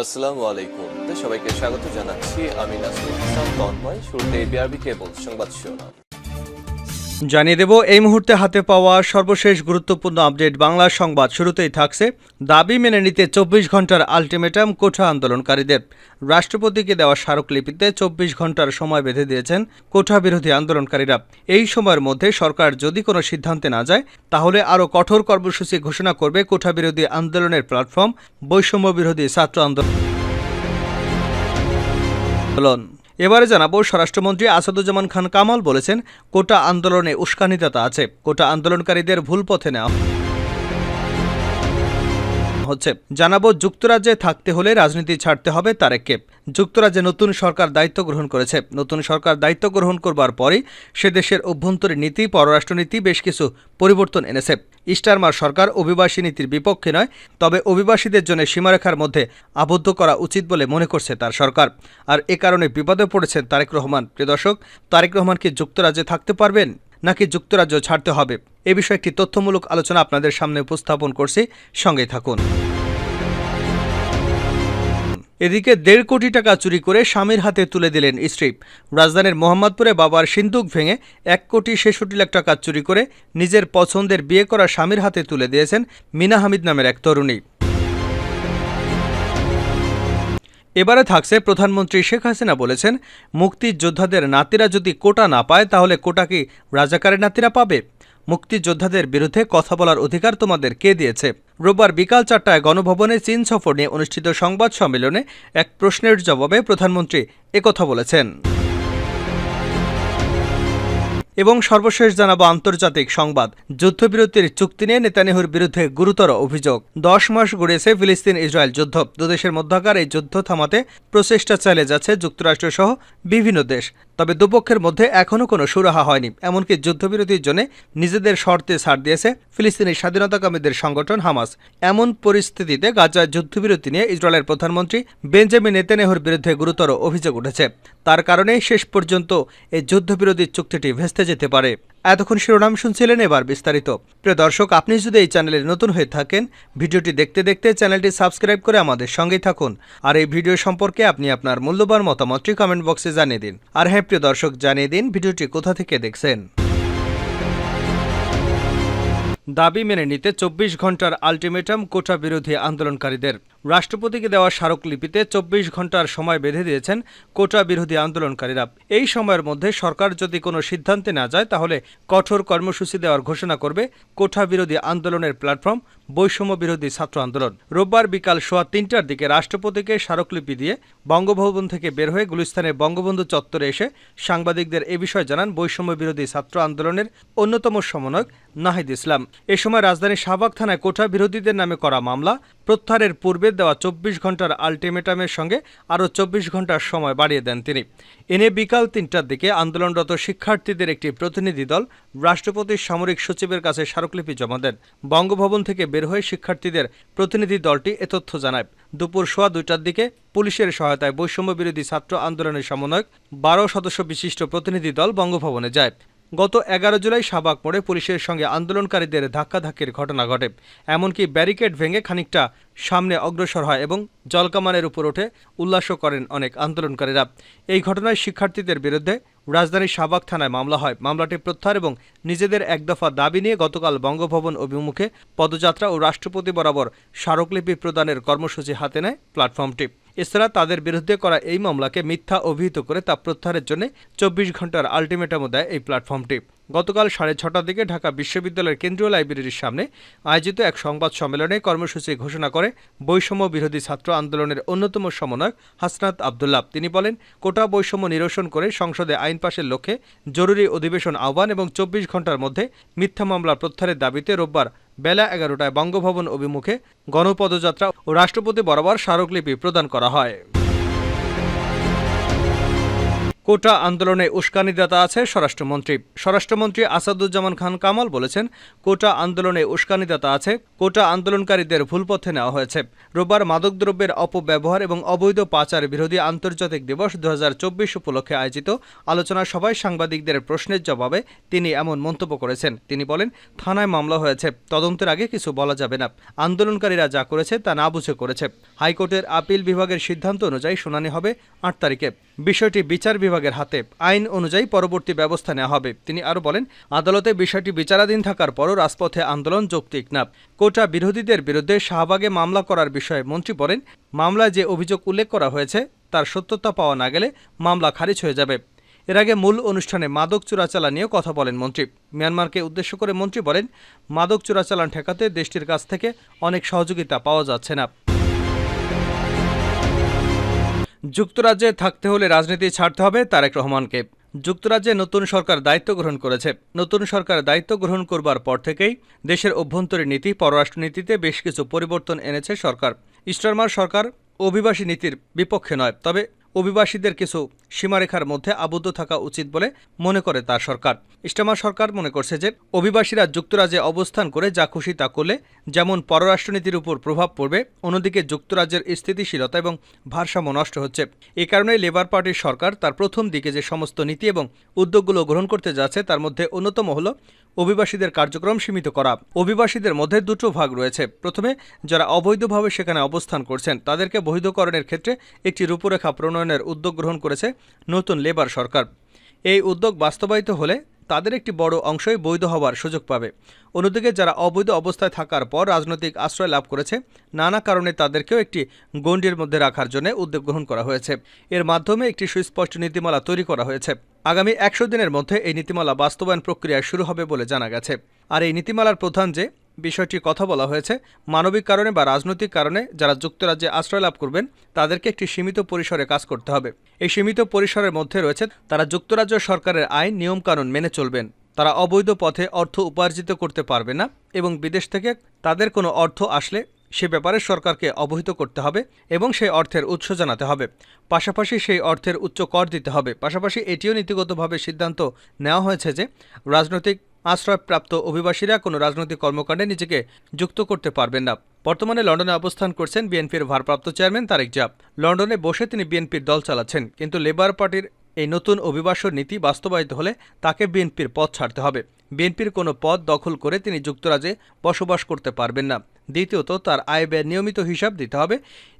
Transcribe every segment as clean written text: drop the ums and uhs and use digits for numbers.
আসসালামু আলাইকুম। সবাইকে স্বাগত জানাচ্ছি। আমি নাসরুল ইসলাম তন্ময়। শুরুতে বিআরবি কেবল সংবাদ শিরোনাম জানিয়ে দেব এই মুহূর্তে হাতে পাওয়া সর্বশেষ গুরুত্বপূর্ণ আপডেট বাংলা সংবাদ। শুরুতেই থাকছে দাবি মেনে নিতে 24 ঘন্টার আলটিমেটাম কোঠা আন্দোলনকারীদের। রাষ্ট্রপতিকে দেওয়া স্মারকলিপিতে 24 ঘন্টার সময় বেঁধে দিয়েছেন কোঠা বিরোধী আন্দোলনকারীরা। এই সময়ের মধ্যে সরকার যদি কোনো সিদ্ধান্তে না যায় তাহলে আরও কঠোর কর্মসূচি ঘোষণা করবে কোঠা বিরোধী আন্দোলনের প্ল্যাটফর্ম বৈষম্য বিরোধী ছাত্র আন্দোলন। এবারে জানাবো, স্বরাষ্ট্রমন্ত্রী আসাদুজ্জামান খান কামাল বলেছেন কোটা আন্দোলনে উস্কানিদাতা আছে, কোটা আন্দোলনকারীদের ভুল পথে নেওয়া হচ্ছে। জানাবো, যুক্তরাজ্যে থাকতে হলে রাজনীতি ছাড়তে হবে তারেককে। যুক্তরাজ্যে নতুন সরকার দায়িত্ব গ্রহণ করেছে। নতুন সরকার দায়িত্ব গ্রহণ করবার পরই সে দেশের অভ্যন্তরীণ নীতি, পররাষ্ট্রনীতি বেশ কিছু পরিবর্তন এনেছে। স্টারমার সরকার অভিবাসী নীতির বিপক্ষে নয়, তবে অভিবাসীদের জন্য সীমারেখার মধ্যে আবদ্ধ করা উচিত বলে মনে করছে তার সরকার। আর এ কারণে বিপদে পড়েছেন তারেক রহমান। প্রিয় দর্শক, তারেক রহমান কি যুক্তরাজ্যে থাকতে পারবেন নাকি যুক্তরাজ্য ছাড়তে হবে, এ বিষয়ে একটি তথ্যমূলক আলোচনা আপনাদের সামনে উপস্থাপন করছি, সঙ্গেই থাকুন। এদিকে 1.5 কোটি টাকা চুরি করে স্বামীর হাতে তুলে দিলেন স্ত্রী। রাজধানীর মোহাম্মদপুরে বাবার সিন্দুক ভেঙে 1,66,00,000 টাকা চুরি করে নিজের পছন্দের বিয়ে করা স্বামীর হাতে তুলে দিয়েছেন মিনা হামিদ নামের এক তরুণী। এবারে থাকছে, প্রধানমন্ত্রী শেখ হাসিনা বলেছেন মুক্তিযোদ্ধাদের নাতিরা যদি কোটা না পায় তাহলে কোটা কি রাজাকারের নাতিরা পাবে? মুক্তিযোদ্ধাদের বিরুদ্ধে কথা বলার অধিকার তোমাদের কে দিয়েছে? রোববার বিকাল 4টায় গণভবনে চীন সফর নিয়ে অনুষ্ঠিত সংবাদ সম্মেলনে এক প্রশ্নের জবাবে প্রধানমন্ত্রী একথা বলেছেন। এবং সর্বশেষ জানাবো আন্তর্জাতিক সংবাদ। যুদ্ধবিরতির চুক্তি নিয়ে নেতানিয়াহুর বিরুদ্ধে গুরুতর অভিযোগ। 10 মাস গড়িয়েছে ফিলিস্তিন ইসরায়েল যুদ্ধ। দুদেশের মধ্যকার এই যুদ্ধ থামাতে প্রচেষ্টা চালিয়ে যাচ্ছে যুক্তরাষ্ট্র সহ বিভিন্ন দেশ। তবে দুপক্ষের মধ্যে এখনও কোনো সুরাহা হয়নি। এমনকি যুদ্ধবিরতির জন্য নিজেদের শর্তে ছাড় দিয়েছে ফিলিস্তিনি স্বাধীনতাকামীদের সংগঠন হামাস। এমন পরিস্থিতিতে গাজায় যুদ্ধবিরতি নিয়ে ইসরায়েলের প্রধানমন্ত্রী বেঞ্জামিন নেতানিয়াহুর বিরুদ্ধে গুরুতর অভিযোগ উঠেছে। তার কারণেই শেষ পর্যন্ত এই যুদ্ধবিরতির চুক্তিটি ভেস্তে যেতে পারে। এতক্ষণ শিরোনাম শুনছিলেন, এবার বিস্তারিত। প্রিয় দর্শক, আপনি যদি এই চ্যানেলে নতুন হয়ে থাকেন, ভিডিওটি দেখতে দেখতে চ্যানেলটি সাবস্ক্রাইব করে আমাদের সঙ্গেই থাকুন। আর এই ভিডিও সম্পর্কে আপনি আপনার মূল্যবান মতামতটি কমেন্ট বক্সে জানিয়ে দিন। আর হ্যাঁ প্রিয় দর্শক, জানিয়ে দিন ভিডিওটি কোথা থেকে দেখছেন। দাবি মেনে নিতে 24 ঘন্টার আলটিমেটাম কোটা বিরোধী আন্দোলনকারীদের। রাষ্ট্রপতিকে দেওয়া স্মারকলিপিতে 24 ঘন্টার সময় বেঁধে দিয়েছেন কোটা বিরোধী আন্দোলনকারীরা। এই সময়ের মধ্যে সরকার যদি কোনো সিদ্ধান্তে না যায় তাহলে কঠোর কর্মসূচি দেওয়ার ঘোষণা করবে কোটা বিরোধী আন্দোলনের প্ল্যাটফর্ম বৈষম্য বিরোধী ছাত্র আন্দোলন। রোববার বিকাল 3:15টার দিকে রাষ্ট্রপতিকে স্মারকলিপি দিয়ে বঙ্গভবন থেকে বের হয়ে গুলিস্তানের বঙ্গবন্ধু চত্বরে এসে সাংবাদিকদের এ বিষয়ে জানান বৈষম্য বিরোধী ছাত্র আন্দোলনের অন্যতম সমন্বয়ক নাহিদ ইসলাম। এ সময় রাজধানীর শাহবাগ থানায় কোটা বিরোধীদের নামে করা মামলা প্রত্যাহারের পূর্বে দেওয়া 24 ঘন্টার আলটিমেটামের সঙ্গে আরও 24 ঘন্টার সময় বাড়িয়ে দেন তিনি। এনে বিকাল 3টার দিকে আন্দোলনরত শিক্ষার্থীদের একটি প্রতিনিধি দল রাষ্ট্রপতির সামরিক সচিবের কাছে স্মারকলিপি জমা দেন। বঙ্গভবন থেকে বের হয়ে শিক্ষার্থীদের প্রতিনিধি দলটি এ তথ্য জানায়। দুপুর 2:15টার দিকে পুলিশের সহায়তায় বৈষম্য বিরোধী ছাত্র আন্দোলনের সমন্বয়ক 12 সদস্য বিশিষ্ট প্রতিনিধি দল বঙ্গভবনে যায়। গত 11 জুলাই শাহবাগ মোড়ে পুলিশের সঙ্গে আন্দোলনকারীদের ধাক্কাধাক্কির ঘটনা ঘটে। এমনকি ব্যারিকেড ভেঙে খানিকটা সামনে অগ্রসর হয় এবং জলকামানের উপর উঠে উল্লাসও করেন অনেক আন্দোলনকারীরা। এই ঘটনায় শিক্ষার্থীদের বিরুদ্ধে রাজধানীর শাহবাগ থানায় মামলা হয়। মামলাটি প্রত্যাহার এবং নিজেদের এক দফা দাবি নিয়ে গতকাল বঙ্গভবন অভিমুখে পদযাত্রা ও রাষ্ট্রপতি বরাবর স্মারকলিপি প্রদানের কর্মসূচি হাতে নেয় প্ল্যাটফর্মটি। এছাড়া তাদের বিরুদ্ধে করা এই মামলাকে মিথ্যা অভিহিত করে তা প্রত্যাহারের জন্য 24 ঘন্টার আলটিমেটামও দেয় এই প্ল্যাটফর্মটি। গতকাল 6:30টার দিকে ঢাকা বিশ্ববিদ্যালয়ের কেন্দ্রীয় লাইব্রেরির সামনে আয়োজিত এক সংবাদ সম্মেলনে কর্মসূচি ঘোষণা করে বৈষম্য বিরোধী ছাত্র আন্দোলনের অন্যতম সমন্বয়ক হাসনাত আবদুল্লাহ। তিনি বলেন, কোটা বৈষম্য নিরসন করে সংসদে আইন পাশের লক্ষ্যে জরুরি অধিবেশন আহ্বান এবং 24 ঘন্টার মধ্যে মিথ্যা মামলা প্রত্যাহারের দাবিতে রোববার বেলা 11টায় বঙ্গভবন অভিমুখে গণপদযাত্রা ও রাষ্ট্রপতি বরাবর স্মারকলিপি প্রদান করা হয়। কোটা আন্দোলনে উস্কানিদাতা আছে স্বরাষ্ট্রমন্ত্রী। স্বরাষ্ট্রমন্ত্রী আসাদুজ্জামান খান কামাল বলেছেন, কোটা আন্দোলনে উস্কানিদাতা আছে, কোটা আন্দোলনকারীদের ভুল পথে নেওয়া হয়েছে। রোববার মাদকদ্রব্যের অপব্যবহার এবং অবৈধ পাচার বিরোধী আন্তর্জাতিক দিবস 2024 উপলক্ষে আয়োজিত আলোচনা সভায় সাংবাদিকদের প্রশ্নের জবাবে তিনি এমন মন্তব্য করেছেন। তিনি বলেন, থানায় মামলা হয়েছে, তদন্তের আগে কিছু বলা যাবে না। আন্দোলনকারীরা যা করেছে তা না বুঝে করেছে। হাইকোর্টের আপিল বিভাগের সিদ্ধান্ত অনুযায়ী শুনানি হবে 8 তারিখে। বিষয়টি বিচার বিভাগের হাতে, আইন অনুযায়ী পরবর্তী ব্যবস্থা নেওয়া হবে। তিনি আরও বলেন, আদালতে বিষয়টি বিচারাধীন থাকার পরও রাজপথে আন্দোলন যৌক্তিক না। কোটা বিরোধীদের বিরুদ্ধে শাহবাগে মামলা করার বিষয়ে মন্ত্রী বলেন, মামলায় যে অভিযোগ উল্লেখ করা হয়েছে তার সত্যতা পাওয়া না গেলে মামলা খারিজ হয়ে যাবে। এর আগে মূল অনুষ্ঠানে মাদক চোরাচালান নিয়েও কথা বলেন মন্ত্রী। মিয়ানমারকে উদ্দেশ্য করে মন্ত্রী বলেন, মাদক চোরাচালান ঠেকাতে দেশটির কাছ থেকে অনেক সহযোগিতা পাওয়া যাচ্ছে না। যুক্তরাজ্যে থাকতে হলে রাজনীতি ছাড়তে হবে তারেক রহমানকে। যুক্তরাজ্যে নতুন সরকার দায়িত্ব গ্রহণ করেছে। নতুন সরকার দায়িত্ব গ্রহণ করবার পর থেকেই দেশের অভ্যন্তরীণ নীতি, পররাষ্ট্রনীতিতে বেশ কিছু পরিবর্তন এনেছে সরকার। স্টারমার সরকার অভিবাসী নীতির বিপক্ষে নয়, তবে অভিবাসীদের কিছু সীমারেখার মধ্যে আবদ্ধ থাকা উচিত বলে মনে করে তার সরকার। স্টারমার সরকার মনে করছে যে অভিবাসীরা যুক্তরাজ্যে অবস্থান করে যা খুশি তা করলে যেমন পররাষ্ট্রনীতির উপর প্রভাব পড়বে, অন্যদিকে যুক্তরাজ্যের স্থিতিশীলতা এবং ভারসাম্য নষ্ট হচ্ছে। এই কারণে লেবার পার্টির সরকার তার প্রথম দিকে যে সমস্ত নীতি এবং উদ্যোগগুলো গ্রহণ করতে যাচ্ছে তার মধ্যে অন্যতম হল অভিবাসীদের কার্যক্রম সীমিত করা। অভিবাসীদের মধ্যে দুটো ভাগ রয়েছে। প্রথমে, যারা অবৈধভাবে সেখানে অবস্থান করছেন তাদেরকে বৈধকরণের ক্ষেত্রে একটি রূপরেখা প্রণয়নের উদ্যোগ গ্রহণ করেছে নতুন লেবার সরকার। এই উদ্যোগ বাস্তবায়িত হলে তাদের একটি বড় অংশই বৈধ হওয়ার সুযোগ পাবে। অন্যদিকে যারা অবৈধ অবস্থায় থাকার পর রাজনৈতিক আশ্রয় লাভ করেছে, নানা কারণে তাদেরকেও একটি গণ্ডির মধ্যে রাখার জন্য উদ্যোগ গ্রহণ করা হয়েছে। এর মাধ্যমে একটি সুস্পষ্ট নীতিমালা তৈরি করা হয়েছে। আগামী 100 দিনের মধ্যে এই নীতিমালা বাস্তবায়ন প্রক্রিয়া শুরু হবে বলে জানা গেছে। আর এই নীতিমালার প্রধান যে বিষয়টির কথা বলা হয়েছে, মানবিক কারণে বা রাজনৈতিক কারণে যারা যুক্তরাজ্যে আশ্রয় লাভ করবেন তাদেরকে একটি সীমিত পরিসরে কাজ করতে হবে। এই সীমিত পরিসরের মধ্যে রয়েছে তারা যুক্তরাজ্য সরকারের আইন নিয়মকানুন মেনে চলবেন, তারা অবৈধ পথে অর্থ উপার্জিত করতে পারবে না এবং বিদেশ থেকে তাদের কোনো অর্থ আসলে সে ব্যাপারে সরকারকে অবহিত করতে হবে এবং সেই অর্থের উৎস জানাতে হবে। পাশাপাশি সেই অর্থের উচ্চ কর দিতে হবে। পাশাপাশি এটিও নীতিগতভাবে সিদ্ধান্ত নেওয়া হয়েছে যে রাজনৈতিক আশ্রয়প্রাপ্ত অভিবাসীরা কোনো রাজনৈতিক কর্মকাণ্ডে নিজেকে যুক্ত করতে পারবেন না। বর্তমানে লন্ডনে অবস্থান করছেন বিএনপির ভারপ্রাপ্ত চেয়ারম্যান তারেক জিয়া। লন্ডনে বসে তিনি বিএনপির দল চালাচ্ছেন, কিন্তু লেবার পার্টির এই নতুন অভিবাসন নীতি বাস্তবায়িত হলে তাকে বিএনপির পদ ছাড়তে হবে। বিএনপির কোনো পদ দখল করে তিনি যুক্তরাজ্যে বসবাস করতে পারবেন না। দ্বিতীয়ত, তার আয় ব্যয়ের নিয়মিত হিসাব দিতে হবে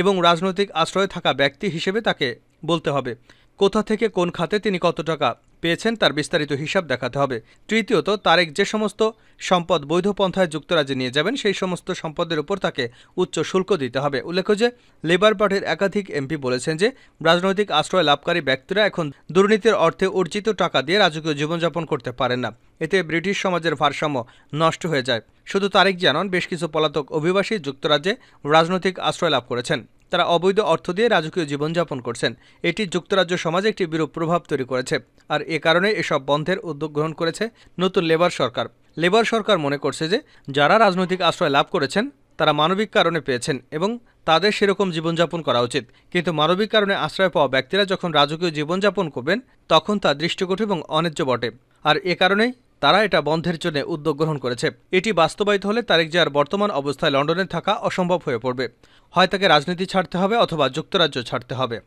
এবং রাজনৈতিক আশ্রয়ে থাকা ব্যক্তি হিসেবে তাকে বলতে হবে কোথা থেকে কোন খাতে তিনি কত টাকা পেয়েছেন তার বিস্তারিত হিসাব দেখাতে হবে। তৃতীয়ত, তারেক যে সমস্ত সম্পদ বৈধ পন্থায় যুক্তরাজ্যে নিয়ে যাবেন সেই সমস্ত সম্পদের উপর তাকে উচ্চ শুল্ক দিতে হবে। উল্লেখ্য যে লেবার পার্টির একাধিক এমপি বলেছেন যে রাজনৈতিক আশ্রয় লাভকারী ব্যক্তিরা এখন দুর্নীতির অর্থে অর্জিত টাকা দিয়ে রাজকীয় জীবনযাপন করতে পারেন না। এতে ব্রিটিশ সমাজের ভারসাম্য নষ্ট হয়ে যায়। শুধু তারেক জিয়া নন, বেশ কিছু পলাতক অভিবাসী যুক্তরাজ্যে রাজনৈতিক আশ্রয় লাভ করেছেন। তারা অবৈধ অর্থ দিয়ে রাজকীয় জীবনযাপন করছেন। এটি যুক্তরাজ্য সমাজে একটি বিরূপ প্রভাব তৈরি করেছে। আর এ কারণে এসব বন্ধের উদ্যোগ গ্রহণ করেছে নতুন লেবার সরকার। লেবার সরকার মনে করছে যে যারা রাজনৈতিক আশ্রয় লাভ করেছেন তারা মানবিক কারণে পেয়েছেন এবং তাদের সেরকম জীবনযাপন করা উচিত। কিন্তু মানবিক কারণে আশ্রয় পাওয়া ব্যক্তিরা যখন রাজকীয় জীবনযাপন করবেন তখন তা দৃষ্টিকটু এবং অন্যায্য বটে। আর এ কারণেই তারা এটা বন্ধের জন্য উদ্যোগ গ্রহণ করেছে। এটি বাস্তবায়িত হলে তারেক জিয়ার বর্তমান অবস্থায় লন্ডনে থাকা অসম্ভব হয়ে পড়বে। হয় তাকে রাজনীতি ছাড়তে হবে অথবা যুক্তরাজ্য ছাড়তে হবে।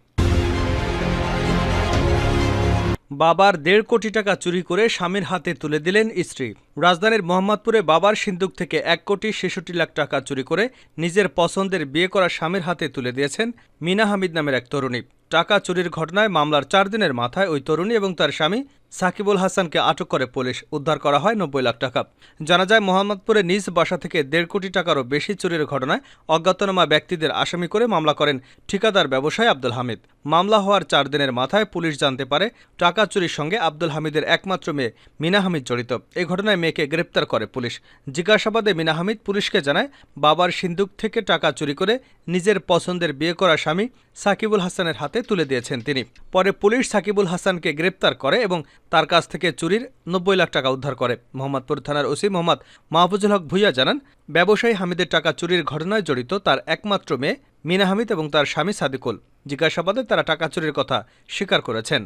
বাবার 1.5 কোটি টাকা চুরি করে স্বামীর হাতে তুলে দিলেন স্ত্রী। রাজধানীর মোহাম্মদপুরে বাবার সিন্দুক থেকে 1,66,00,000 টাকা চুরি করে নিজের পছন্দের বিয়ে করা স্বামীর হাতে তুলে দিয়েছেন মিনা হামিদ নামের এক তরুণী। টাকা চুরির ঘটনায় মামলার 4 দিনের মাথায় ওই তরুণী এবং তার স্বামী সাকিবুল হাসানকে আটক করে পুলিশ। উদ্ধার করা হয় 90 লাখ টাকা। জানা যায়, মোহাম্মদপুরে নিজ বাসা থেকে 1.5 কোটি টাকারও বেশি চুরির ঘটনায় অজ্ঞাতনামা ব্যক্তিদের আসামি করে মামলা করেন ঠিকাদার ব্যবসায়ী আব্দুল হামিদ। মামলা হওয়ার 4 দিনের মাথায় পুলিশ জানতে পারে টাকা চুরির সঙ্গে আব্দুল হামিদের একমাত্র মেয়ে মিনা হামিদ জড়িত। এই ঘটনায় মেয়েকে গ্রেপ্তার করে পুলিশ। জিজ্ঞাসাবাদে মিনা হামিদ পুলিশকে জানায় বাবার সিন্দুক থেকে টাকা চুরি করে নিজের পছন্দের বিয়ে করা স্বামী সাকিবুল হাসানের হাতে তুলে দিয়েছেন তিনি। পরে পুলিশ সাকিবুল হাসানকে গ্রেপ্তার করে এবং তার কাছ থেকে চুরির 90 লাখ টাকা উদ্ধার করে। মোহাম্মদপুর থানার ওসি মোহাম্মদ মাহফুজুল হক ভূঁইয়া জানান, ব্যবসায়ী হামিদের টাকা চুরির ঘটনায় জড়িত তার একমাত্র মেয়ে মিনা হামিদ এবং তার স্বামী সাদিকুল। জিজ্ঞাসাবাদে তারা টাকা চুরির কথা স্বীকার করেছেন।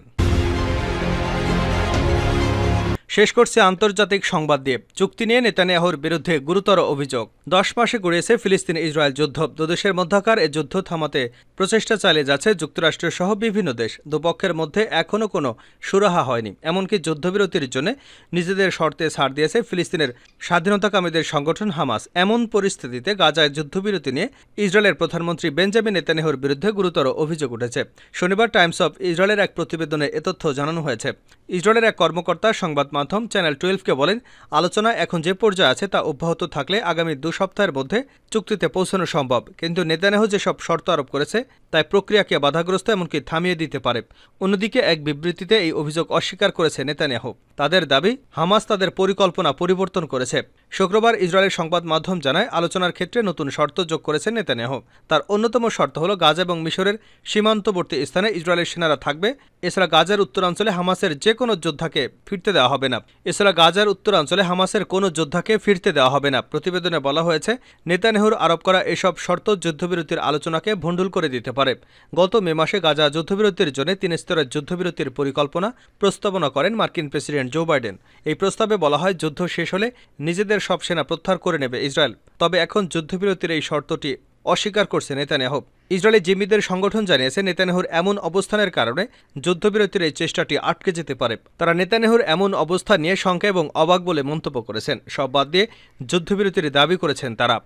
শেষ করছে আন্তর্জাতিক সংবাদ দিয়ে। চুক্তি নিয়ে নেতানিয়াহুর বিরুদ্ধে গুরুতর অভিযোগ। 10 মাসে গড়িয়েছে ফিলিস্তিন ইসরায়েল যুদ্ধ। দুদেশের মধ্যকার এ যুদ্ধ থামাতে প্রচেষ্টা চালিয়ে যাচ্ছে যুক্তরাষ্ট্র সহ বিভিন্ন দেশ। দুপক্ষের মধ্যে এখনও কোনো সুরাহা হয়নি। এমনকি যুদ্ধবিরতির জন্য নিজেদের শর্তে ছাড় দিয়েছে ফিলিস্তিনের স্বাধীনতাকামীদের সংগঠন হামাস। এমন পরিস্থিতিতে গাজায় যুদ্ধবিরতি নিয়ে ইসরায়েলের প্রধানমন্ত্রী বেঞ্জামিন নেতানিয়াহুর বিরুদ্ধে গুরুতর অভিযোগ উঠেছে। শনিবার টাইমস অব ইসরায়েলের এক প্রতিবেদনে এ তথ্য জানানো হয়েছে। ইসরায়েলের এক কর্মকর্তা সংবাদ মাধ্যম চ্যানেল 12কে বলেন, আলোচনা এখন যে পর্যায়ে আছে তা অব্যাহত থাকলে আগামী 2 সপ্তাহের মধ্যে চুক্তিতে পৌঁছানো সম্ভব। কিন্তু নেতানিয়াহু যেসব শর্ত আরোপ করেছে তাই প্রক্রিয়াকে বাধাগ্রস্ত এমনকি থামিয়ে দিতে পারে। অন্যদিকে এক বিবৃতিতে এই অভিযোগ অস্বীকার করেছে নেতানিয়াহু। তাদের দাবি, হামাস তাদের পরিকল্পনা পরিবর্তন করেছে। শুক্রবার ইসরায়েলের সংবাদ মাধ্যম জানায়, আলোচনার ক্ষেত্রে নতুন শর্ত যোগ করেছেন নেতানিয়াহু। তার অন্যতম শর্ত হল গাজা এবং মিশরের সীমান্তবর্তী স্থানে ইসরায়েলের সেনারা থাকবে। এছাড়া গাজার উত্তরাঞ্চলে হামাসের যে কোনো যোদ্ধাকে ফিরতে দেওয়া হবে না। প্রতিবেদনে বলা হয়েছে, নেতানিয়াহুর আরোপ করা এসব শর্ত যুদ্ধবিরতির আলোচনাকে ভণ্ডুল করে দিতে পারে। গত মে মাসে গাজা যুদ্ধবিরতির জন্য 3 স্তরের যুদ্ধবিরতির পরিকল্পনা প্রস্তাবনা করেন মার্কিন প্রেসিডেন্ট জো বাইডেন। এই প্রস্তাবে বলা হয়, যুদ্ধ শেষ হলে নিজেদের সব সেনা প্রত্যাহার করে নেবে ইসরায়েল। তবে এখন যুদ্ধবিরতির এই শর্তটি অস্বীকার করছে নেতানিয়াহু। ইসরায়েলি জিম্মিদের সংগঠন জানিয়েছে, নেতানিয়াহুর এমন অবস্থানের কারণে যুদ্ধবিরতির এই চেষ্টাটি আটকে যেতে পারে। তারা নেতানিয়াহুর এমন অবস্থান নিয়ে শঙ্কা এবং অবাক বলে মন্তব্য করেছেন। সব বাদ দিয়ে যুদ্ধবিরতির দাবি করেছেন তারা।